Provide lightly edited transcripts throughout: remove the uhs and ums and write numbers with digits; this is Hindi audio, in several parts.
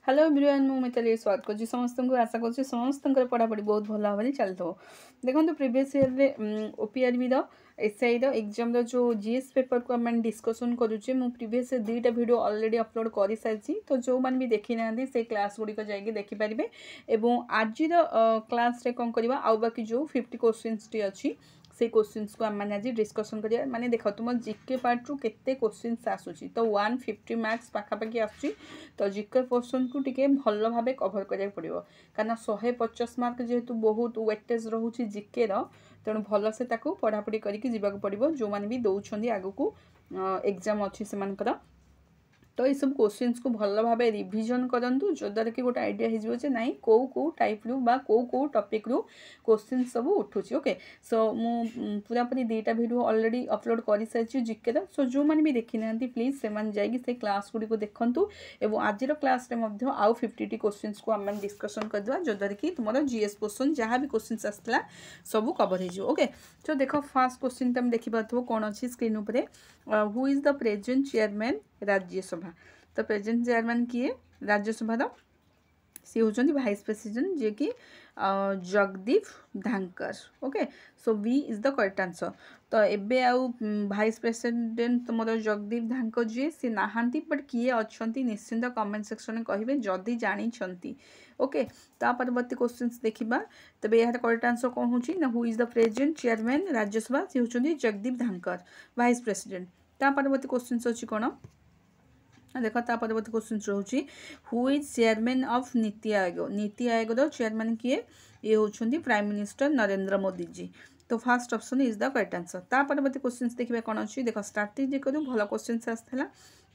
हेलो एवरीवन मु मिताली स्वागत कर समस्त को आशा कर समस्त पढ़ापढ़ी बहुत भल भाव चलता देखो प्रीवियस ईयर रे ओपीआरबी एसआई एग्जाम जो जीएस पेपर को आम डिस्कसन करुचे मु प्रीवियस दुईटा वीडियो ऑलरेडी अपलोड कर सारी तो जो मैंने भी देखी ना से क्लास गुड़िक जाकि देखिपारे और आज क्लास रे कौन करवा आउ बाकी जो 50 क्वेश्चंस टी अच्छी से क्वेश्चंस को आम आज डिस्कसन करिया माने देख तुम जीके पार्ट रु केते क्वेश्चंस आसुची तो 150 मार्क्स पाखापाखि आसुची तो जीके क्वेश्चन को टिके भल भाव कभर करिया पड़िबो कारण 150 मार्क जेहेतु बहुत वेटेज रहउची जीके रो तेणु भल से ताको पढ़ापढ़ी करके जीवाक पड़िबो जो माने भी दउछंदी आगु को एग्जाम अच्छी से मानकर तो ये सब क्वेश्चंस को भल भाव रिविजन करंतु जो द्वारा कि गोटे आइडिया हो नाई कौ टाइप रु बा कौ टॉपिक रु क्वेश्चन सब उठुची ओके सो मु पूरा पूरी दुईटा वीडियो ऑलरेडी अपलोड कर सारी जीके सो जो मैंने भी देखी ना प्लीज से जाइए से क्लास गुड़ी को देखूँ और आज क्लास रे मध्य आउ 50 क्वेश्चंस को आम डिस्कसन करदे जो द्वारा कि तुम जीएस क्वेश्चन जहाँ भी क्वेश्चंस आसला सब कवर हो ओके तो देख फास्ट क्वेश्चन तुम देखिपो कौन अच्छी स्क्रीन उपरे who is the present chairman Rajya Sabha तो प्रेजेंट चेयरमैन किए राज्यसभा सी होचंदी वाइस प्रेसिडेंट जे कि Jagdeep Dhankhar okay so B is the correct answer तो एबे आउ वाइस प्रेसिडेंट तुम जगदीप धांकर जी सी नहांती बट किए अच्छंती निश्चिंत कमेंट सेक्शन में कहिबे जदि जानी छंती ओके ता परवर्ती क्वेश्चंस देखिबा तबे यार करेक्ट आंसर कोन होची ना who is the present chairman Rajya Sabha सी होचंदी जगदीप धांकर वाइस प्रेसिडेंट ता परवर्ती क्वेश्चंस अछि कोन देख परवर्ती क्वेश्चन रोचे who is chairman of NITI Aayog chairman किए ये होछंती प्राइम मिनिस्टर नरेंद्र मोदी जी तो first option is the correct answer ता परवर्ती क्वेश्चन देखिए कौन अच्छी देख स्ट्राटेजी करू भल क्वेश्चन आसाला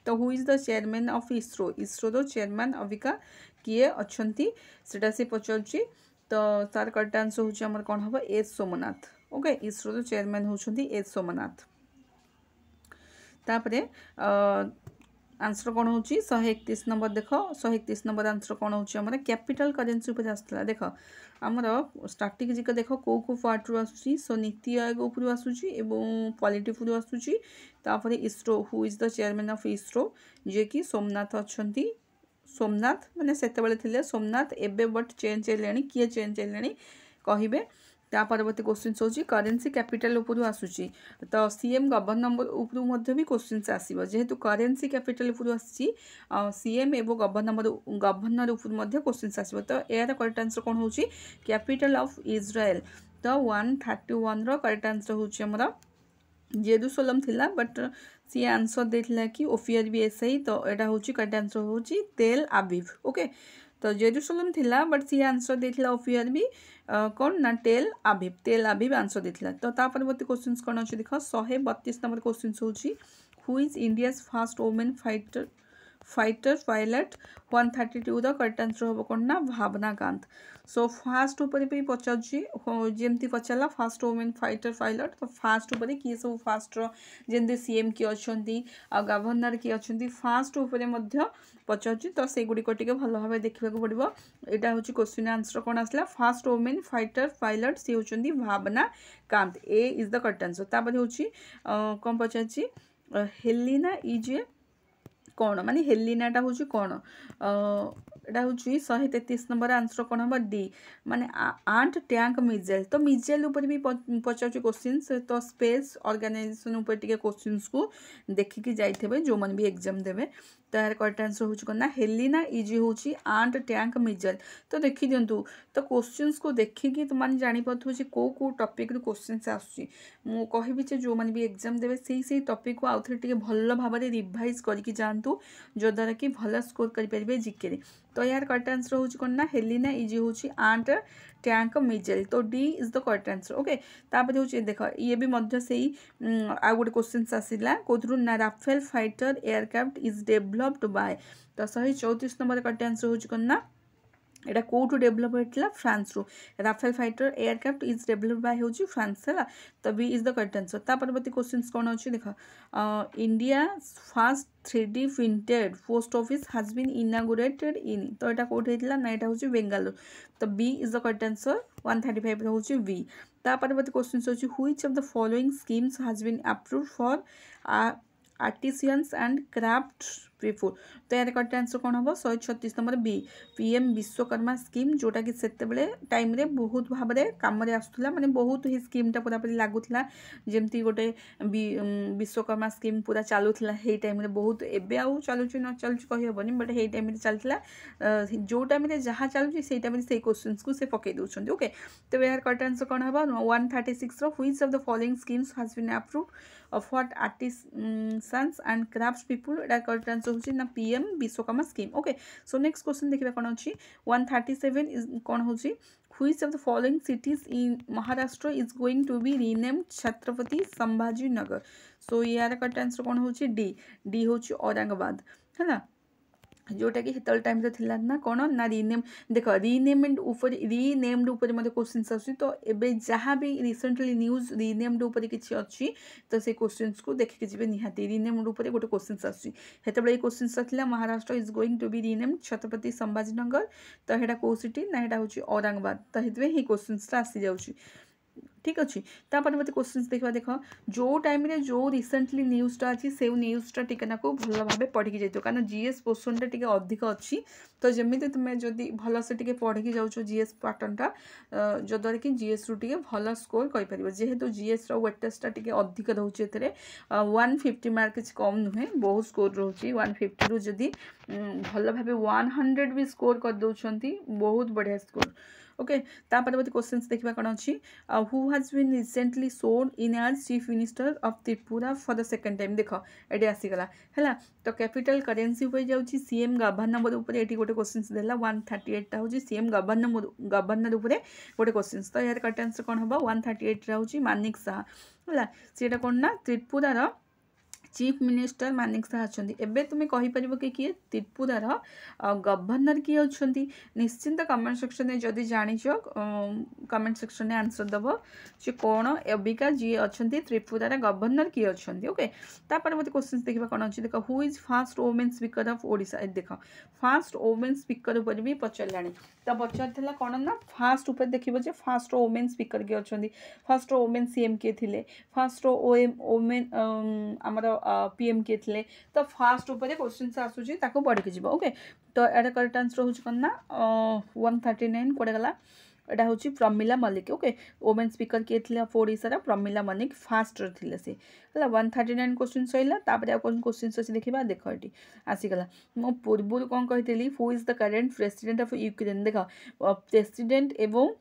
तो who is the chairman of ISRO chairman Abika किए अच्छंती सेटा से पचारुची तो तार करेक्ट आंसर होची हमर कौन हम S Somnath okay ISRO chairman होछंती एस सोमनाथ तापरे आंसर कौन हो 131 नंबर देख 131 नंबर आंसर कौन हो कैपिटल करेन्सी उपर आसला देख आमर स्ट्राटेजिक देख कौ पार्ट रु आसुची सो नीति आयोग उपर आसुची एवं पॉलिटी उपर आसुची तापर ISRO who is the chairman of ISRO जे कि सोमनाथ अच्छंती सोमनाथ माने सेते बेले थिले सोमनाथ एबे बट चेंज हेलेनी किए चेंज हेलेनी कहिबे ता परवर्ती क्वेश्चन होची करेन्सी कैपिटल उपर आसुची तो सीएम गवर्नर उपर भी क्वेश्चन आसो जेहेतु करेन्सी कैपिटल उपर आसी सीएम एवं गवर्नर उपर क्वेश्चन आसो तो यार करेक्ट आंसर कौन होची कैपिटल ऑफ इज्राएल तो 131 रो करेक्ट आंसर होची हमरा जेरूसलम थिला बट सी आंसर देथिला कि ओपीआरबी एसआई तो एटा होची करेक्ट आंसर होची तेल आविव ओके तो जेरूसलम थिला बट सी आंसर देथिला ओपीआरबी कौन ना तेल आविव आंसर देथिला तो ता परवर्ती क्वेश्चंस कौन अछि देखो 132 नंबर क्वेश्चन होची who is India's first women fighter pilot 132 the correct answer हम कौन ना भावना कांत सो फास्ट ऊपर भी पचारुची जेमती पचारा फास्ट वुमेन फाइटर पायलट तो फास्ट ऊपर किए सब फास्ट जेमती सीएम किए अच्छंती आ गवर्नर किए अच्छंती फास्ट ऊपर मध्य पचारुची तो से गुडी को टिके भलो भाबे देखिबा को पड़िबो एटा होची क्वेश्चन आंसर कोन आसला फास्ट वुमेन फाइटर पायलट सी होचंदी Bhawana Kanth A is the correct answer तापर होची कोन पचारची हेलिना इजे कौन माने हेलिनाटा हूँ कौन एटा हूँ 133 नंबर आंसर कौन हम डी माने आंट टैंक मिजेल तो मिजेल ऊपर भी पचार क्वेश्चन तो स्पेस ऑर्गेनाइजेशन ऊपर टिके क्वेश्चंस को देखिकी जाइथे जो मन भी एग्जाम देवे तो यार करेक्ट आंसर हूँ कौन ना हेलिना इजी हूँ आंट टैंक मिजेल तो देखी दिंतु तो क्वेश्चंस को देखिकी तुम जापारे कौ टॉपिक रु क्वेश्चंस आसुची मु कहबी जो मैंने भी एग्जाम देवे से टॉपिक को आउ थे भल भाव में रिवाइज करके जातु जो द्वारा कि भल स्कोर करेंगे जीके तो यार करेक्ट आंसर हूँ कौन ना हेलिना इजी हूँ आंट टैंक मिजेल तो D is the correct answer okay तापर हूँ देख ये भी मध्य से आउ गोटे क्वेश्चन आसला कौन ना Rafale fighter aircraft is developed by तो 134 नंबर करेक्ट आंसर हूँ कौन ना एटा कौटू डेभलप होता फ्रांस रु Rafale fighter aircraft is develop by हूँ फ्रांस है तो B is the correct answer ता परवर्ती क्वेश्चन कौन अच्छी देख India first 3D printed post office has been inaugurated in तो यहाँ कौटे होता ना यहाँ हूँ बेंगालुरु तो B is the correct answer 135 हूँ बी ता परवर्ती क्वेश्चन अच्छी which of the following schemes has been approved for artisans and craft P4 तो यार करेक्ट आंसर कौन हम 136 number B PM Vishwakarma scheme जोटा कि सेतेबेले टाइम रे बहुत भाव में कम आसूला माने बहुत ही स्कीमटा पूरा पूरी लागुला जमती गोटे विश्वकर्मा स्कीम पूरा चलूला हे टाइम रे बहुत एबे आउ चलुची न चलुची कहि हेबनी बट हे टाइम रे चलथिला जो टाइम रे जहाँ चलुची से टाइम रे से क्वेश्चंस को से पके दउछन ओके तो यार करेक्ट आंसर कौन हम 136 रो which of the following schemes has been approved of what artisans and crafts people एटा करेक्ट आंसर होची ना PM Vishwakarma scheme okay so next question देखिबा कोन अछि 137 इज कोन होची which of the following cities in Maharashtra is going to be renamed Chhatrapati Sambhaji Nagar so यार करेक्ट आंसर कोन होची डी होची औरंगाबाद है ना जोटा कि हेतल टाइम रे थिला ना कोन ना रीनेम देखो रीनेम्ड ऊपर रीनेम्ड ऊपर मते क्वेश्चंस आसी तो एबे जहां भी रिसेंटली न्यूज़ रीनेम्ड ऊपर किछि अछि तो से क्वेश्चंस को देखि के जिवे निहाती रीनेम्ड ऊपर गोटे क्वेश्चंस आसी हेतबे क्वेश्चंस आथिला Maharashtra is going to be renamed Chhatrapati Sambhaji Nagar तो हेडा को सिटी ना हेडा होची औरंगाबाद तो हेतबे ही क्वेश्चंस आसी जाउची ठीक अच्छे तापर मत क्वेश्चन देखा देख जो टाइम रे जो रिसेंटली न्यूज़टा अच्छी से न्यूज़टा टिके ना को भल भाव पढ़ी जाइए कारण जीएस पोर्शनटा टिके अधिक अच्छी तो जमी तुम्हें जदि भल से टिके पढ़ी जाऊँ जीएस पैटर्नटा जद्वारा कि जीएस रु टिके भल स्कोर कर जेहेतु जीएस वेटेजटा टिके अधिक रोचे 150 मार्क किसी कम नुहे बहुत स्कोर रोचे 150 रु जदि भल भाव 100 भी स्कोर कर दौरान बहुत बढ़िया स्कोर ओके तापर मत क्वेश्चंस देखा कौन अच्छी who has been recently sworn in as chief minister of Tripura for the second time देख ये आसीगला है तो कैपिटल करेन्सी उपर जाऊँगी सीएम गवर्नर उपर ये गोटे क्वेश्चन देला 138 हूँ सीएम गवर्नर उपर गोटे क्वेश्चन तो यार करेक्ट आंसर कौन हम 138 हूँ मानिक शाह है सीटा कौन ना त्रिपुरार चीफ मिनिस्टर मानिक शाह अच्छा एवं तुम्हें कहीपर कि किए त्रिपुरार गवर्नर किए अच्छा निश्चिंत कमेंट सेक्शन में जदि जाच कमेंट सेक्शन में आंसर दब जे कौन एबिका जी अच्छा त्रिपुरार गवर्नर किए अच्छा ओके तापर मत क्वेश्चन देखा कौन अच्छी देख who is fast women speaker of Odisha देख फास्ट वोमेन स्पीकर उपर भी पचारा तो पचार कौन ना फास्ट उपर देखिए फास्ट वोमेन स्पीकर किए अच्छा फास्ट वोमेन सीएम किए थे फास्ट वोमेन आमर पीएम किए थे तो फास्ट उपर क्वेश्चन आसूसी पढ़ के ओके तो एटा करेक्ट आंसर हो कौन ना 139 कौटे गला एटा हूँ Pramila Mallick okay women speaker किए थे ओडिशार प्रमिला मल्लिक फास्ट थे से 139 क्वेश्चन सैला क्वेश्चन अच्छी देखा देख ये आसीगला मो पूर्व कौन कही who is the current president of Ukraine देख प्रेसिडेंट एवं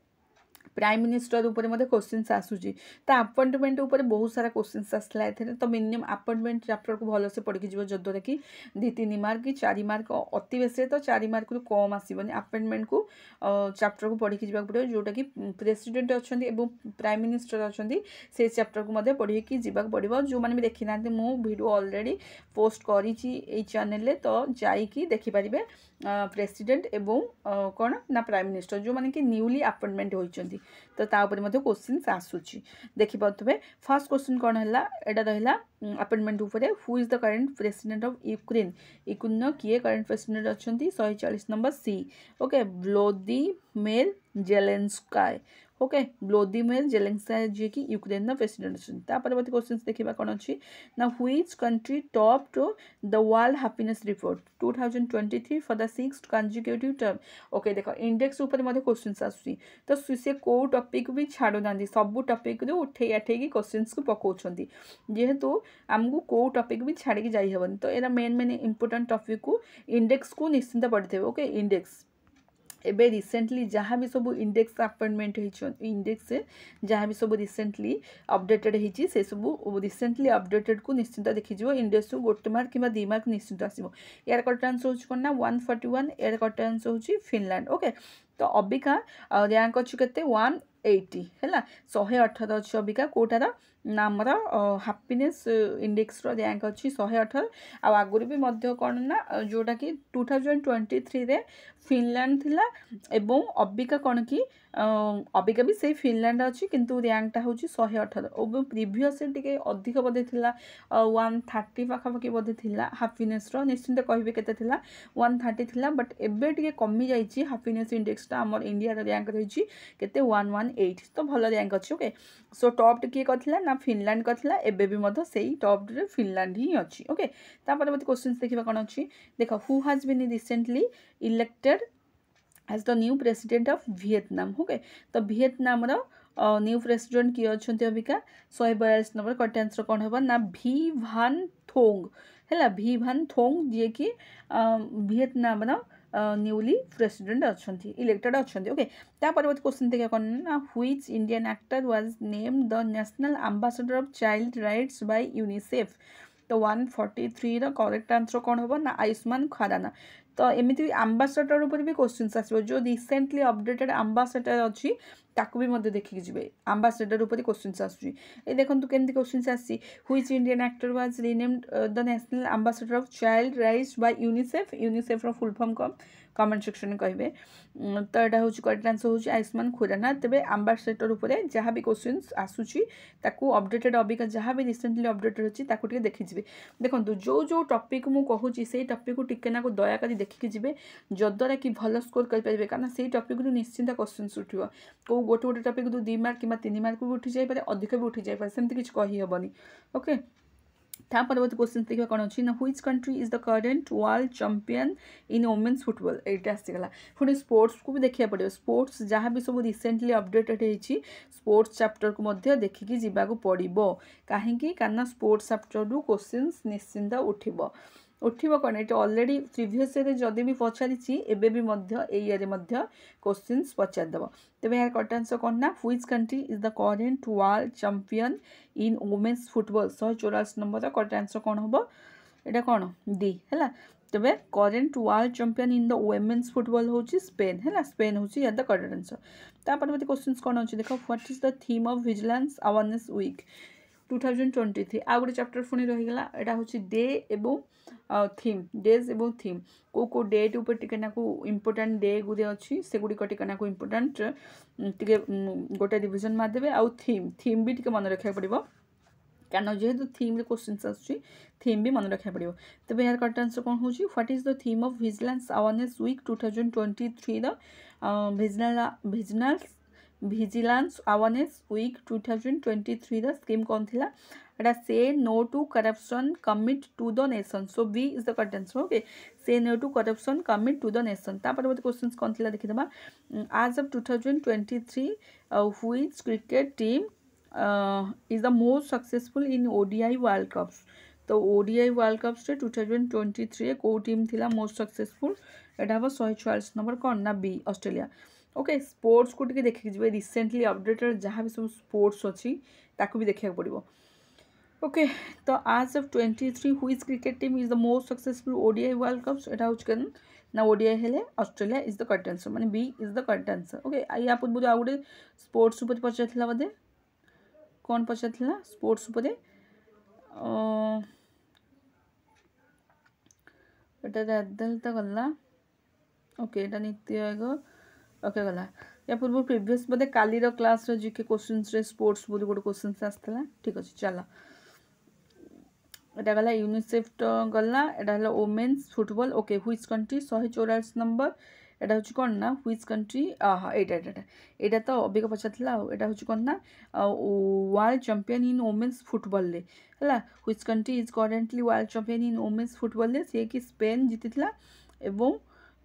प्राइम मिनिस्टर ऊपर मत क्वेश्चन आसूसी तो अपॉइंटमेंट ऊपर बहुत सारा क्वेश्चन आसला तो मिनिमम अपॉइंटमेंट चैप्टर को भल से पढ़ के जीव जद्वारा कि 2-3 मार्क कि 4 मार्क अति बेसी तो 4 मार्क रु कम आसबनी अपॉइंटमेंट को चैप्टर को पढ़ के जीवा पड़े जोटा कि प्रेसिडेंट अच्छा प्राइम मिनिस्टर अच्छा से चैप्टर को पढ़े कि जीवा पड़ो जो मैंने भी देखी ना मो वीडियो ऑलरेडी पोस्ट करी चैनल तो जाइकी देखिपारे प्रेसिडेंट एवं कौन ना प्राइम मिनिस्टर जो मैंने कि न्यूली अपॉइंटमेंट होती तो क्वेश्चन आसूची देखिपे फर्स्ट क्वेश्चन कौन है यहाँ रहा अपॉइंटमेंट उपर who is the current president of Ukraine किए करेन्ट प्रेसिडेंट अच्छा 140 number C okay Vladimir Zelensky okay Vladimir Zelensky ji की यूक्रेन प्रेसिडेंट अच्छा परवर्ती क्वेश्चन देखा कौन अच्छी ना which country topped the world happiness report 2023 for the 6th consecutive term okay देख इंडेक्स उपर क्वेश्चन आसूसी तो सी कौ टॉपिक भी छाड़ू ना सबू टॉपिक रू उठे आठेगी क्वेश्चन को पकाउछंती जेहेतु आमको कौ टॉपिक भी छाड़ी जाई हेबनी तो एरा मेन इंपोर्टेंट टॉपिक को इंडेक्स को निश्चिंत पढ़ते ओके इंडेक्स एबे रिसेंटली जहाँ भी सब इंडेक्स अपॉइंटमेंट इंडेक्स जहाँ भी सब रिसेंटली अपडेटेड होती से सब रिसेंटली अपडेटेड को निश्चिंत देखीज इंडेक्स गोटे मार्क कि 2 मार्क निश्चिंत आसो यार करेक्ट आंसर हो कौन ना 141 यार करेक्ट आंसर हो फिनलैंड ओके तो अबिका रैंक अच्छी के 180 है 118 अच्छी अबिका कौटार ना आमर हैप्पीनेस इंडेक्स रैंक अच्छी 118 आगुरी भी कौन ना जोटा कि 2023 रे फिनलैंड थिला एवं अबिका कौन कि अबिका भी से फिनलैंड अच्छी किंतु रैंकटा हूँ 118 और प्रिवियस टे अधिक बोधे थिला 130 पाखापाखि बोधे थिला हैप्पीनेस निश्चिंत कहि केते थिला 130 थिला बट एबे टे कमी जाइए हैप्पीनेस इंडेक्सटा आमर इंडिया रैंक रही केते 118 2008 तो भल रैंक अच्छी ओके सो टॉप किए करथिला ना फिनलैंड करथिला एबे भी मध्य सेही टॉप रे फिनलैंड ही अच्छी ओके ता परवर्ती क्वेश्चन देखिबा कोन अच्छी देखो who has been recently elected as the new president of Vietnam okay तो वियतनाम रो न्यू प्रेसिडेंट किए अच्छे अबिका 142 नंबर करेक्ट आंसर कौन होगा ना भी भान थोंग है भी भान थोंग जी कि वियतनाम न्यूली प्रेसिडेंट अच्छा इलेक्टेड अच्छा ओके परवर्ती क्वेश्चन देखिए कौन ना which Indian actor was named the national ambassador of child rights by UNICEF तो 143 करेक्ट आंसर कौन होगा ना आयुष्मान खुराना तो एमती आम्बासाडर ऊपर भी क्वेश्चन आसो जो रिसेंटली अपडेटेड आम्बासाडर अच्छी ताकू भी मध्य देखिकी जिवे आम्बासाडर ऊपर क्वेश्चन आसुची ए देखंतु केमती क्वेश्चन आसी which Indian actor was renamed the national ambassador of child rights by UNICEF UNICEF रो फुल फॉर्म कमेंट सेक्शन में कहे तो यहाँ हूँ करेक्ट आंसर हूँ आयुष्मान खुराना तेरे आम्बासाडर ऊपर जहाँ भी क्वेश्चन आसूची ताकू अपडेटेड अबिका जहाँ भी रिसेंटली अपडेटेड अच्छी ताकू टिके देखिए देखो जो जो टॉपिक मु कहूँ से टॉपिक को टिके ना दयाकोरी देखिकी जी जद्वारा कि भल स्कोर करेंगे कारण से टॉपिक निश्चिंत क्वेश्चन उठो कौ गोटे गोटे टॉपिक 2 मार्क कि 3 मार्क भी उठी जाए अधिक भी उठी जाए सेमती किसी कहीहबनी ओके था परवर्ती क्वेश्चन देखिए कौन अच्छी ना which country is the current world champion in women's football एटा आसीगला पुणी स्पोर्ट्स को भी देखिया पड़ो स्पोर्ट्स जहाँ भी सब रिसेंटली अपडेटेड होती स्पोर्ट्स चैप्टर को मध्य देखिकी जीवाक पड़ो कहीं कारण स्पोर्ट्स चैप्टर रु क्वेश्चन निश्चिंत उठिबो कौन ये ऑलरेडी प्रीवियस ईयर जदि भी पचारि एबे भी मध्य ए ईयर मध्य क्वेश्चंस पचारदेव तेज यार करेक्ट आंसर कौन ना which country is the current world champion in women's football 144 number correct answer कौन हम यहाँ कौन डी है तेज current world champion in the women's football हूँ स्पेन है स्पेन हूँ यार द करेक्ट आंसर तापरवर्ती क्वेश्चन कौन अच्छे देख what is the theme of vigilance awareness week 2023 आ गोटे चैप्टर पुणी रहीगला यहाँ हूँ डे एवं थीम डेज एवं थीम को डेट ऊपर टिके इम्पोर्टाट डे गुड़े अच्छी से गुड़िक टिके इम्पोर्टाट टिके गोटे रिविजन मारदेवे आउ थीम भी टिके मन रखा पड़ो कारण जेहेतु थीम क्वेश्चन आसूँ थीम भी मन रखा पड़ो तेज यार करेक्ट आंसर कौन हूँ what is the theme of vigilance awareness week 2023 vigilance awareness week 2023 scheme कौन थी एटा say no to corruption commit to the nation so B is the correct answer okay say no to corruption commit to the nation परवर्ती क्वेश्चन कौन थी देखीदे आज of 2023 which cricket team is the most successful in ODI world cups तो ओडीआई वर्ल्ड कप्स 2023 कौ टीम थी मोस्ट सक्सेसफुल यहाँ हम 144 नंबर कौन ना बी ऑस्ट्रेलिया ओके स्पोर्ट्स को टिके देखिए जी रिसेंटली अपडेटेड जहाँ भी सब स्पोर्ट्स अच्छी ताकू भी देखा पड़ो ओके तो आज of 23 which cricket team is the most successful ODI world cups यहाँ हूँ ना ओडीआई हेले Australia is the correct answer माने B is the correct answer okay या पूर्व आउ गोटे स्पोर्ट्स उपर पचार बोधे कौन पचार स्पोर्ट्स उपर तो गला ओके यहाँ नीति आयोग ओके गला या पूर्व प्रीवियस बोधे कालीर क्लास जीके क्वेश्चन स्पोर्ट्स बोली गोटे क्वेश्चन आसाला ठीक अच्छे चलो यहाँ गला यूनिसेफ तो गला यहाँ women's football okay which country 144 number यहाँ हूँ कौन ना व्हिच कंट्री यहाँ तो अबिका पचार यहाँ हूँ कौन ना world champion in women's football है which country is currently world champion in women's football C कि स्पेन जीती एवं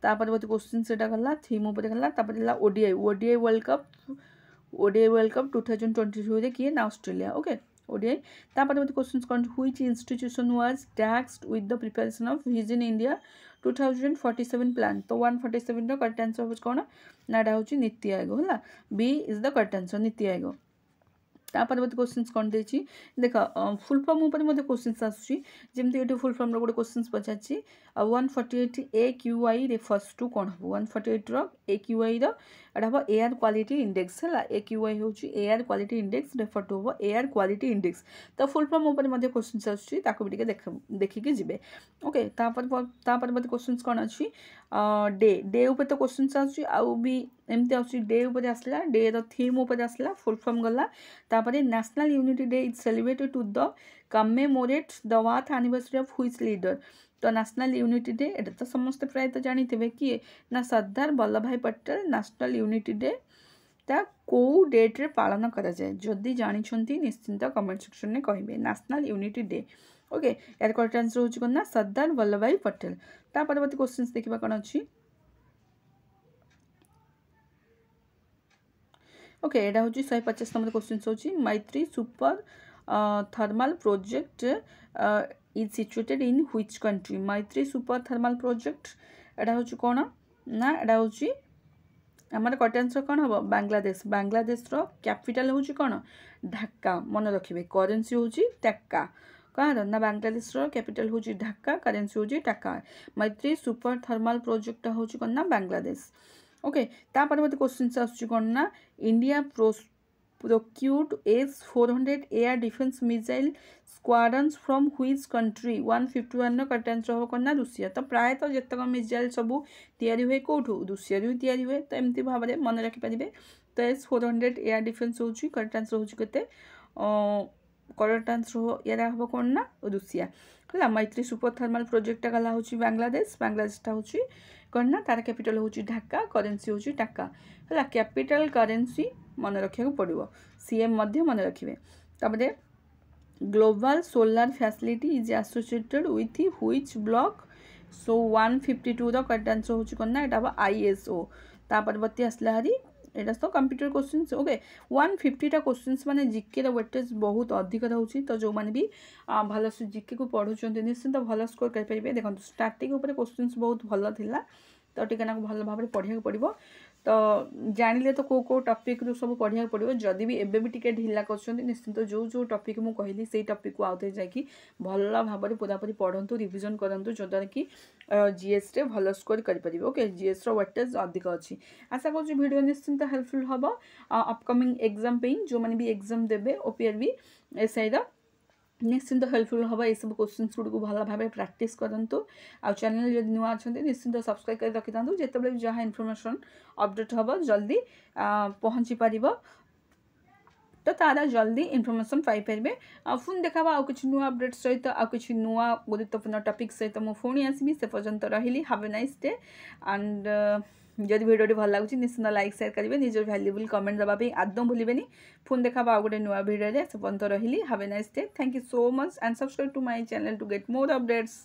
परवर्ती क्वेश्चन से गला थीम उपर गला ओडीआई वर्ल्ड कप 2022 किए ना ऑस्ट्रेलिया ओके ओडीआई परवर्ती क्वेश्चन कौन which institution was taxed with the preparation of vision India 2047 plan तो 147 करेक्ट आंसर हो कौन ना यहाँ हूँ नीति आयोग है B is the correct answer NITI Aayog परवर्ती क्वेश्चन कौन देख देख फुल फॉर्म उपर क्वेश्चन आसमी ये फुल फॉर्म गोटे क्वेश्चन पचार 148 AQI रेफर्स टू कौन हम 148 AQI यहाँ हम एयर क्वालिटी इंडेक्स है AQI हूँ air quality index refer to हम एयर क्वालिटी इंडेक्स तो फुल फॉर्म उपर क्वेश्चन आसुँच देखिकी जी ओके परवर्ती क्वेश्चन कौन अच्छी डे उपर तो क्वेश्चन आसुँच आउ भी एमती आस डे उपर आसला डे थीम उपर आसला फुल फॉर्म गला national unity day is celebrated to the commemorate the birth anniversary of which leader तो नेशनल यूनिटी डे ये तो समस्त प्राय तो जानी थे किए ना सरदार वल्लभ भाई पटेल नेशनल यूनिटी डे ता को डेट्रे पालन कराए जदि जानते निश्चिंत कमेंट सेक्शन में कहे नेशनल यूनिटी डे ओके यार करेक्ट आंसर होची कोन ना सरदार वल्लभ भाई पटेल। ता परवर्ती क्वेश्चंस देखिबा कोन अछि ओके एटा होची 150 नंबर क्वेश्चन होची मैत्री super thermal project is situated in which country मैत्री सुपर थर्मल प्रोजेक्ट एटा होची कोन ना एटा होची हमारे करेक्ट आंसर कौन हम बांग्लादेश बांग्लादेश रो कैपिटल होची कौन ढाका मन रखिबे करेंसी होची टक्का कहाँ ना बांग्लादेश रो कैपिटल होची ढाका करेंसी होची टक्का मैत्री सुपर थर्मल प्रोजेक्ट होची कौन ना बांग्लादेश ओके ता परवर्ती क्वेश्चन आसुची कौन ना India procured S-400 air defence missile squadrons from which country 151 no correct answer हो कोन रूसिया। तो प्राय तो जतक मिसाइल सब तैयारी हुए कोठू रूसिया रू तैयारी हुए तो एमती भाव में मन रखि पारे। तो S-400 एयर डिफेंस होची करेक्ट आंसर होची केते करेक्ट आंसर हो यार हम कौन ना रूसिया है। मैत्री सुपर थर्मल प्रोजेक्ट गला होची बांग्लादेश बांग्लादेशटा होची कौन ना तार कैपिटल होची ढाका करेंसी होची टक्का है। कैपिटल करेंसी मन रखा पड़ो सीएम मन रखिए। तापरे global solar facility is associated with which block so 152 रो करेक्ट आंसर होची कोन ना एटा ISO। ता परवर्ती आसला हरी एटा तो कंप्यूटर क्वेश्चंस ओके 150 टा क्वेश्चंस माने जीके रो वेटेज बहुत अधिक रहउची। तो जो माने भी भलो से जीके को पढुचंती निश्चित भलो स्कोर कर परिबे। देखंतु स्टार्टिंग ऊपर क्वेश्चंस बहुत भलो थिला तो टिके ना भलो भाबरे पढिया पड़िबो। तो जानिले तो को टॉपिक रु सब पढ़िया पड़ो जदि भी एबे भी टिके ढिला कर निश्चिंत जो टॉपिक मु कहली से टॉपिक को आउथे जाकि भल भाव में पूरापूरी पढ़ंतु रिविजन करंतु जद्वारा कि जीएस रे भल स्कोर कर परिबे। ओके जीएस रो वेटेज अधिक अच्छी आशा कर वीडियो निश्चिंत हेल्पफुल हम अपकमिंग एग्जाम पे जो मैंने भी एग्जाम देबे OPRB एसआई रो निश्चिंत हेल्पफुल हम ये सब क्वेश्चन गुड़ को भल भाव प्राक्ट करूँ। आ चैनल जब नुआ अच्छा निश्चिंत सब्सक्राइब कर रखी था जिते जहाँ इनफॉरमेशन अपडेट हम जल्दी पहुँची पार तो तारा जल्दी इनफॉरमेशन पाइपर। पुणी देखा आउ कि नुआ अपडेट सहित आउ कि नुआ गुरुत्वपूर्ण टॉपिक सहित मुझे पुणी आसबि से पर्यंत रही have a nice day and जदि भिडियोटी भल लगुच निश्चित लाइक शेयर करेंगे निजर वैल्यूबल कमेंट देवाई आदौ भूलें। पुणी देखा आउ गोटे नुआ भिडियो से पर्यंत रही have a nice day thank you so much and subscribe to my channel to get more updates.